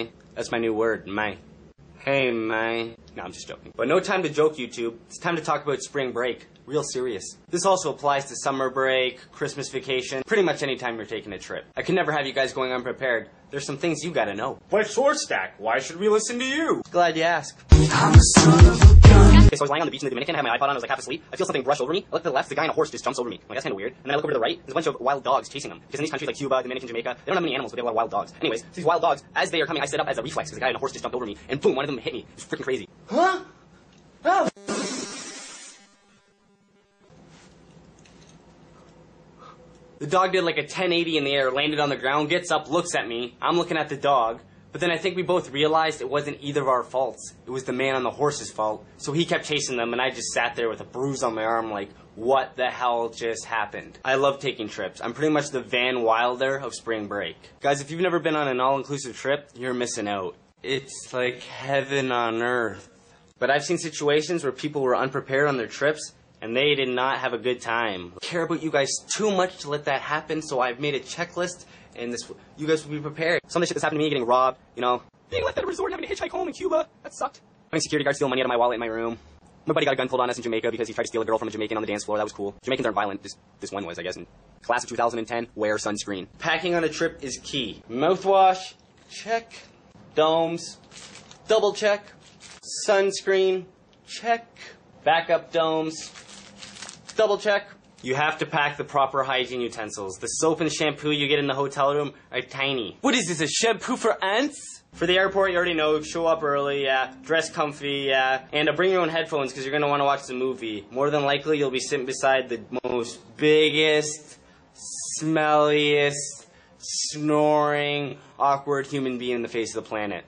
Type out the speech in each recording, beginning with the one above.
may. That's my new word, may. Hey, may. No, I'm just joking. But no time to joke, YouTube. It's time to talk about spring break. Real serious. This also applies to summer break, Christmas vacation, pretty much any time you're taking a trip. I can never have you guys going unprepared. There's some things you gotta know. Like short stack, why should we listen to you? Glad you asked. I'm a son of a gun. Okay, so I was lying on the beach in the Dominican, I had my iPod on, I was like half asleep. I feel something brush over me. I look to the left, the guy on a horse just jumps over me. I'm like, that's kind of weird. And then I look over to the right, there's a bunch of wild dogs chasing them. Because in these countries like Cuba, Dominican, Jamaica, they don't have many animals, but they have a lot of wild dogs. Anyways, so these wild dogs, as they are coming, I set up as a reflex because the guy on a horse just jumped over me, and boom, one of them hit me. It was freaking crazy. Huh? Oh. The dog did like a 1080 in the air, landed on the ground, gets up, looks at me. I'm looking at the dog. But then I think we both realized it wasn't either of our faults. It was the man on the horse's fault. So he kept chasing them, and I just sat there with a bruise on my arm like, what the hell just happened? I love taking trips. I'm pretty much the Van Wilder of spring break. Guys, if you've never been on an all-inclusive trip, you're missing out. It's like heaven on earth. But I've seen situations where people were unprepared on their trips, and they did not have a good time. I care about you guys too much to let that happen, so I've made a checklist, and you guys will be prepared. Some of the shit that's happened to me, getting robbed, you know, being left at a resort and having to hitchhike home in Cuba, that sucked. Having security guards steal money out of my wallet in my room. My buddy got a gun pulled on us in Jamaica because he tried to steal a girl from a Jamaican on the dance floor. That was cool. Jamaicans aren't violent. This one was, I guess. In class of 2010, wear sunscreen. Packing on a trip is key. Mouthwash, check. Domes, double check. Sunscreen, check. Backup domes, double check. You have to pack the proper hygiene utensils. The soap and shampoo you get in the hotel room are tiny. What is this, a shampoo for ants? For the airport, you already know, show up early, yeah, dress comfy, yeah, and bring your own headphones because you're going to want to watch the movie. More than likely, you'll be sitting beside the most biggest, smelliest, snoring, awkward human being in the face of the planet.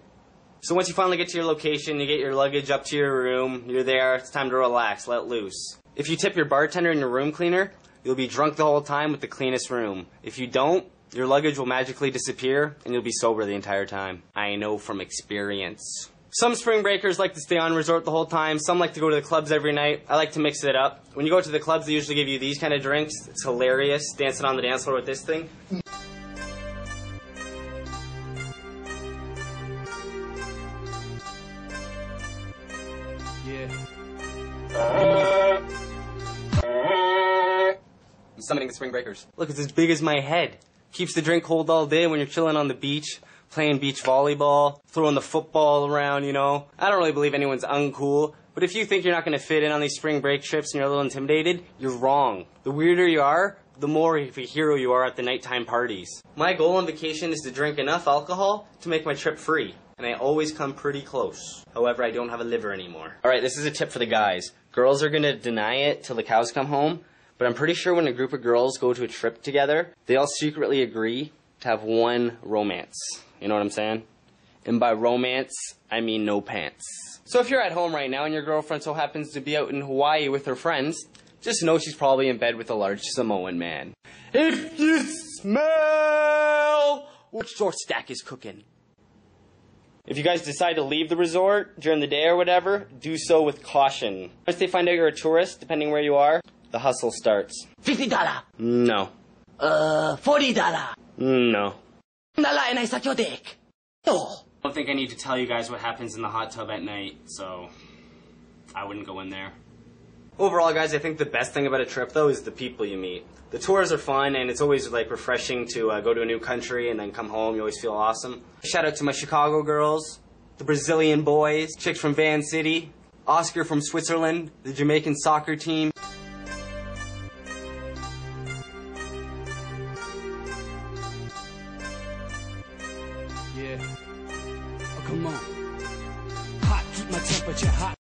So once you finally get to your location, you get your luggage up to your room, you're there, it's time to relax, let loose. If you tip your bartender and your room cleaner, you'll be drunk the whole time with the cleanest room. If you don't, your luggage will magically disappear and you'll be sober the entire time. I know from experience. Some spring breakers like to stay on resort the whole time. Some like to go to the clubs every night. I like to mix it up. When you go to the clubs, they usually give you these kind of drinks. It's hilarious, dancing on the dance floor with this thing. I'm summoning the spring breakers. Look, it's as big as my head. Keeps the drink cold all day when you're chilling on the beach, playing beach volleyball, throwing the football around, you know. I don't really believe anyone's uncool, but if you think you're not going to fit in on these spring break trips and you're a little intimidated, you're wrong. The weirder you are, the more of a hero you are at the nighttime parties. My goal on vacation is to drink enough alcohol to make my trip free, and I always come pretty close. However, I don't have a liver anymore. Alright, this is a tip for the guys. Girls are going to deny it till the cows come home, but I'm pretty sure when a group of girls go to a trip together, they all secretly agree to have one romance. You know what I'm saying? And by romance, I mean no pants. So if you're at home right now and your girlfriend so happens to be out in Hawaii with her friends, just know she's probably in bed with a large Samoan man. If you smell what short stack is cooking. If you guys decide to leave the resort during the day or whatever, do so with caution. Once they find out you're a tourist, depending where you are, the hustle starts. $50. No. $40. No. $1 and I suck your dick. No. I don't think I need to tell you guys what happens in the hot tub at night, so I wouldn't go in there. Overall, guys, I think the best thing about a trip, though, is the people you meet. The tours are fun, and it's always, like, refreshing to go to a new country and then come home. You always feel awesome. Shout out to my Chicago girls, the Brazilian boys, chicks from Van City, Oscar from Switzerland, the Jamaican soccer team. Yeah. Oh, come on. Hot, keep my temperature hot.